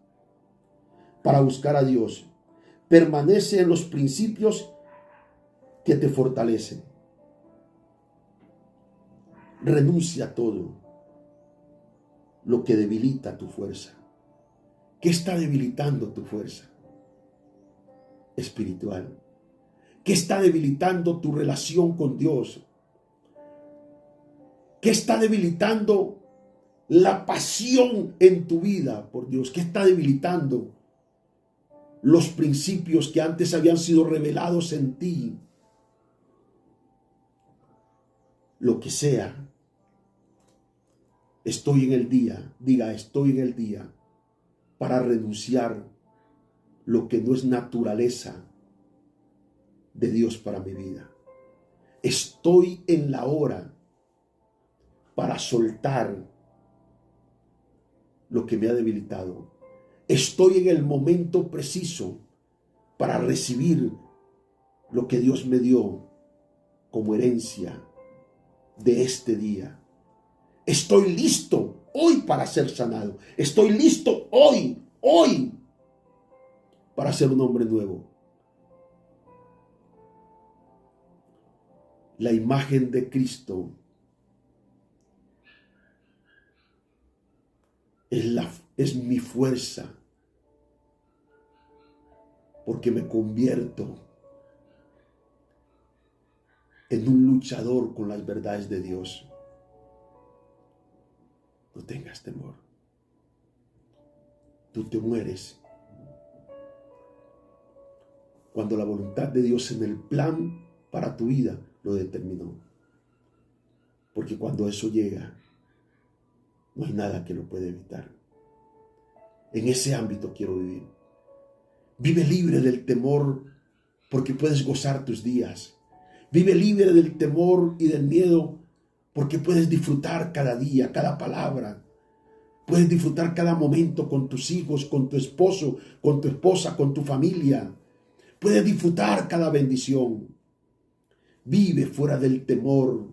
Speaker 1: para buscar a Dios. Permanece en los principios que te fortalecen. Renuncia a todo lo que debilita tu fuerza. ¿Qué está debilitando tu fuerza espiritual? ¿Qué está debilitando tu relación con Dios? ¿Qué está debilitando la pasión en tu vida por Dios? ¿Qué está debilitando los principios que antes habían sido revelados en ti? Lo que sea, estoy en el día, diga, estoy en el día para renunciar lo que no es naturaleza de Dios para mi vida. Estoy en la hora para soltar lo que me ha debilitado. Estoy en el momento preciso para recibir lo que Dios me dio como herencia de este día. Estoy listo hoy para ser sanado. Estoy listo hoy para ser un hombre nuevo. La imagen de Cristo es mi fuerza, porque me convierto en un luchador con las verdades de Dios. No tengas temor. Tú te mueres cuando la voluntad de Dios en el plan para tu vida lo determinó. Porque cuando eso llega, no hay nada que lo pueda evitar. En ese ámbito quiero vivir. Vive libre del temor, porque puedes gozar tus días. Vive libre del temor y del miedo, porque puedes disfrutar cada día, cada palabra. Puedes disfrutar cada momento con tus hijos, con tu esposo, con tu esposa, con tu familia. Puedes disfrutar cada bendición. Vive fuera del temor,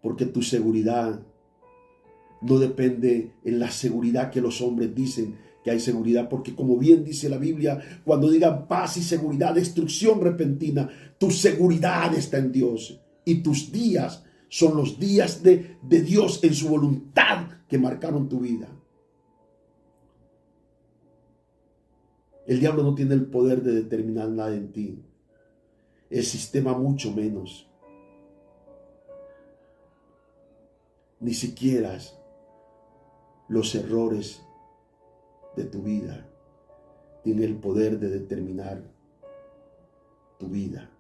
Speaker 1: porque tu seguridad no depende en la seguridad que los hombres dicen que hay seguridad, porque como bien dice la Biblia, cuando digan paz y seguridad, destrucción repentina, tu seguridad está en Dios y tus días son los días de Dios en su voluntad que marcaron tu vida. El diablo no tiene el poder de determinar nada en ti. El sistema mucho menos. Ni siquiera los errores de tu vida tienen el poder de determinar tu vida.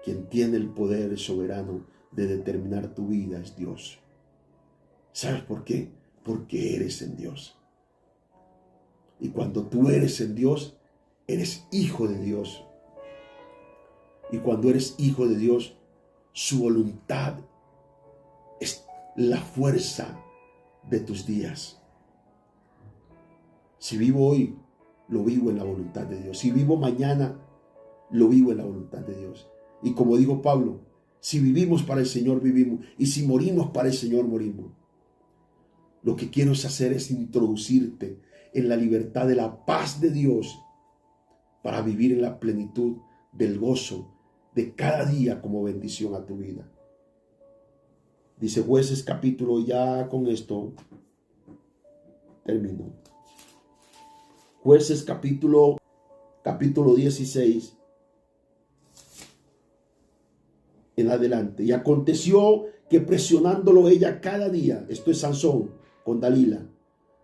Speaker 1: Quien tiene el poder soberano de determinar tu vida es Dios. ¿Sabes por qué? Porque eres en Dios. Y cuando tú eres en Dios, eres hijo de Dios. Y cuando eres hijo de Dios, su voluntad es la fuerza de tus días. Si vivo hoy, lo vivo en la voluntad de Dios. Si vivo mañana, lo vivo en la voluntad de Dios. Y como dijo Pablo, si vivimos para el Señor, vivimos. Y si morimos para el Señor, morimos. Lo que quiero hacer es introducirte en la libertad de la paz de Dios para vivir en la plenitud del gozo de cada día como bendición a tu vida. Dice Jueces capítulo, ya con esto termino. Jueces capítulo 16 en adelante. Y aconteció que presionándolo ella cada día, esto es Sansón con Dalila,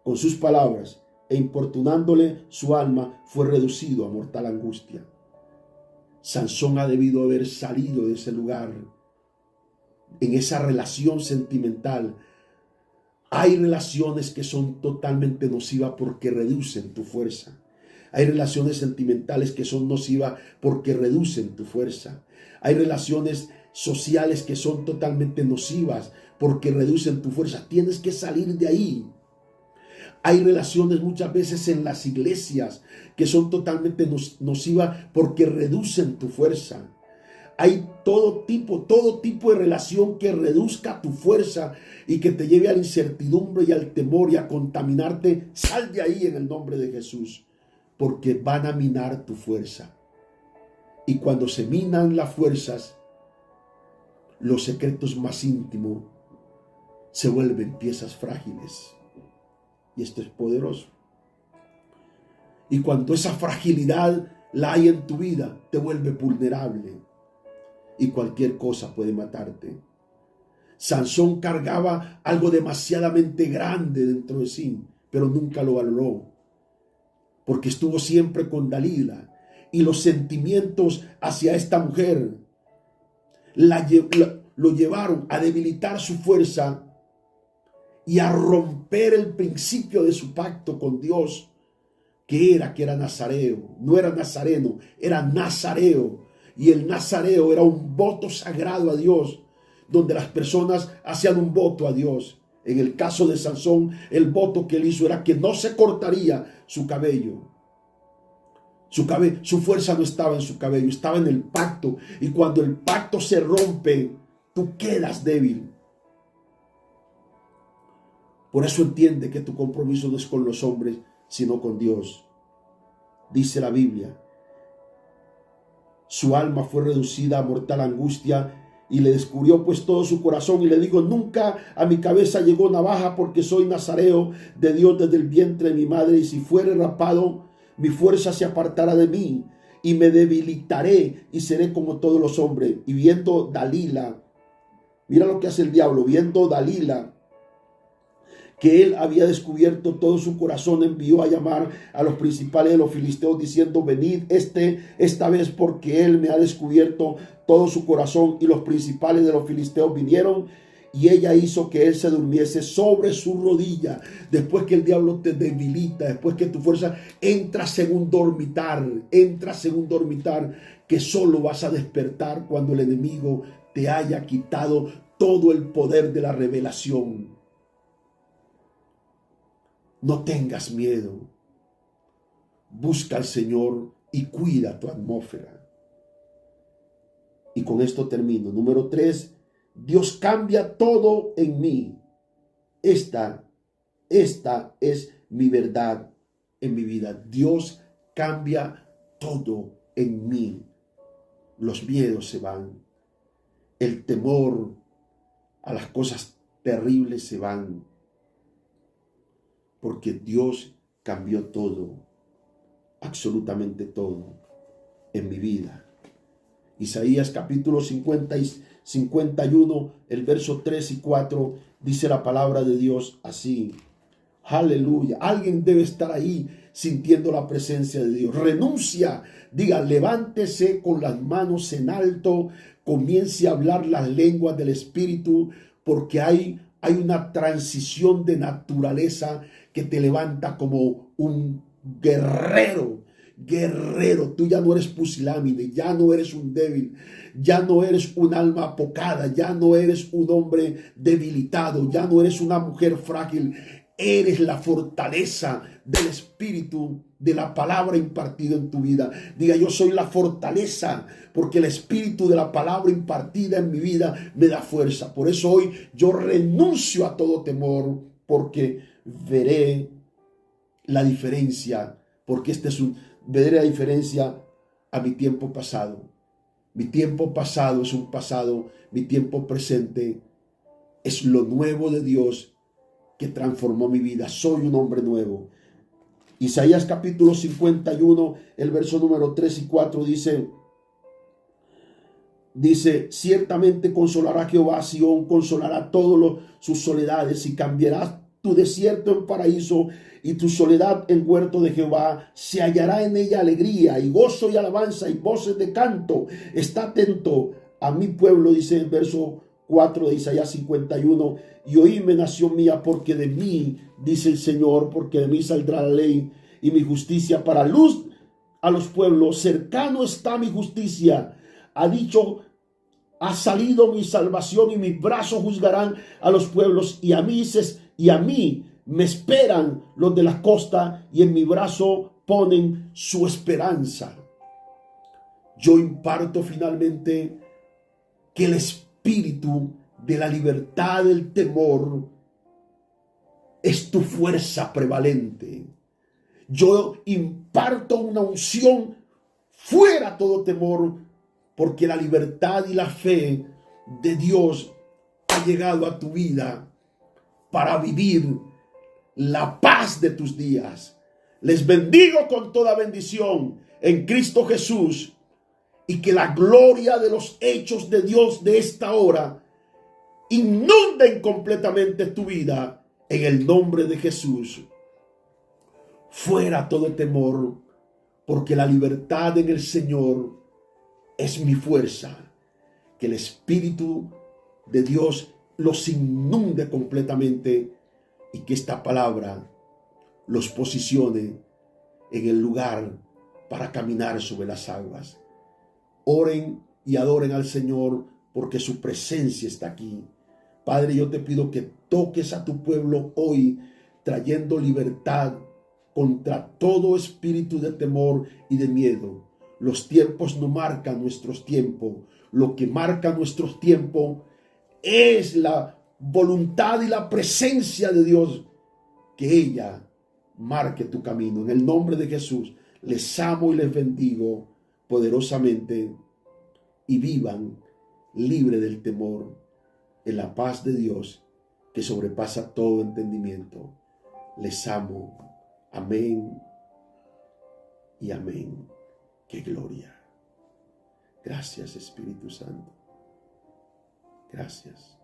Speaker 1: con sus palabras, e importunándole su alma, fue reducido a mortal angustia. Sansón ha debido haber salido de ese lugar, en esa relación sentimental, Hay relaciones que son totalmente nocivas porque reducen tu fuerza. Hay relaciones sentimentales que son nocivas porque reducen tu fuerza. Hay relaciones sociales que son totalmente nocivas porque reducen tu fuerza. Tienes que salir de ahí. Hay relaciones muchas veces en las iglesias que son totalmente nocivas porque reducen tu fuerza. Hay todo tipo de relación que reduzca tu fuerza y que te lleve a la incertidumbre y al temor y a contaminarte. Sal de ahí en el nombre de Jesús, porque van a minar tu fuerza. Y cuando se minan las fuerzas, los secretos más íntimos se vuelven piezas frágiles. Y esto es poderoso. Y cuando esa fragilidad la hay en tu vida, te vuelve vulnerable. Y cualquier cosa puede matarte. Sansón cargaba algo demasiadamente grande dentro de sí, pero nunca lo valoró, porque estuvo siempre con Dalila. Y los sentimientos hacia esta mujer lo llevaron a debilitar su fuerza y a romper el principio de su pacto con Dios, que era nazareo. No era nazareno, era nazareo. Y el nazareo era un voto sagrado a Dios, donde las personas hacían un voto a Dios. En el caso de Sansón, el voto que él hizo era que no se cortaría su cabello. Su fuerza no estaba en su cabello, estaba en el pacto. Y cuando el pacto se rompe, tú quedas débil. Por eso entiende que tu compromiso no es con los hombres, sino con Dios. Dice la Biblia: su alma fue reducida a mortal angustia, y le descubrió pues todo su corazón, y le dijo: nunca a mi cabeza llegó navaja, porque soy nazareo de Dios desde el vientre de mi madre, y si fuere rapado, mi fuerza se apartará de mí, y me debilitaré, y seré como todos los hombres. Y viendo Dalila, mira lo que hace el diablo, viendo Dalila que él había descubierto todo su corazón, envió a llamar a los principales de los filisteos, diciendo: venid esta vez, porque él me ha descubierto todo su corazón. Y los principales de los filisteos vinieron, y ella hizo que él se durmiese sobre su rodilla. Después que el diablo te debilita, después que tu fuerza entras en un dormitar, que solo vas a despertar cuando el enemigo te haya quitado todo el poder de la revelación. No tengas miedo. Busca al Señor y cuida tu atmósfera. Y con esto termino. Número 3. Dios cambia todo en mí. Esta es mi verdad en mi vida. Dios cambia todo en mí. Los miedos se van. El temor a las cosas terribles se van. Porque Dios cambió todo, absolutamente todo en mi vida. Isaías capítulo 50 y 51, el verso 3 y 4, dice la palabra de Dios así. Aleluya. Alguien debe estar ahí sintiendo la presencia de Dios. Renuncia, diga: levántese con las manos en alto, comience a hablar las lenguas del Espíritu, porque hay una transición de naturaleza que te levanta como un guerrero. Tú ya no eres pusilánime, ya no eres un débil, ya no eres un alma apocada, ya no eres un hombre debilitado, ya no eres una mujer frágil. Eres la fortaleza del Espíritu, de la palabra impartida en tu vida. Diga: yo soy la fortaleza, porque el Espíritu de la palabra impartida en mi vida me da fuerza. Por eso hoy yo renuncio a todo temor, porque veré la diferencia, veré la diferencia a mi tiempo pasado. Mi tiempo pasado es un pasado, mi tiempo presente es lo nuevo de Dios que transformó mi vida. Soy un hombre nuevo. Isaías capítulo 51, el verso número 3 y 4 dice: ciertamente consolará Jehová a Sión, consolará todas sus soledades, y cambiarás tu desierto en paraíso y tu soledad en huerto de Jehová. Se hallará en ella alegría y gozo y alabanza y voces de canto. Está atento a mi pueblo, dice el verso 4 de Isaías 51, y oíme, nación mía, porque de mí, dice el Señor, porque de mí saldrá la ley y mi justicia para luz a los pueblos. Cercano está mi justicia, ha dicho, ha salido mi salvación, y mis brazos juzgarán a los pueblos, y a mí me esperan los de la costa, y en mi brazo ponen su esperanza. Yo imparto finalmente que el espíritu de la libertad del temor es tu fuerza prevalente. Yo imparto una unción fuera todo temor, porque la libertad y la fe de Dios ha llegado a tu vida para vivir la paz de tus días. Les bendigo con toda bendición en Cristo Jesús, y que la gloria de los hechos de Dios de esta hora inunden completamente tu vida en el nombre de Jesús. Fuera todo temor, porque la libertad en el Señor es mi fuerza. Que el Espíritu de Dios los inunde completamente, y que esta palabra los posicione en el lugar para caminar sobre las aguas. Oren y adoren al Señor, porque su presencia está aquí. Padre, yo te pido que toques a tu pueblo hoy, trayendo libertad contra todo espíritu de temor y de miedo. Los tiempos no marcan nuestros tiempos. Lo que marca nuestros tiempos es la voluntad y la presencia de Dios. Que ella marque tu camino. En el nombre de Jesús, les amo y les bendigo poderosamente, y vivan libre del temor, en la paz de Dios que sobrepasa todo entendimiento. Les amo. Amén y amén. ¡Qué gloria! Gracias, Espíritu Santo. Gracias.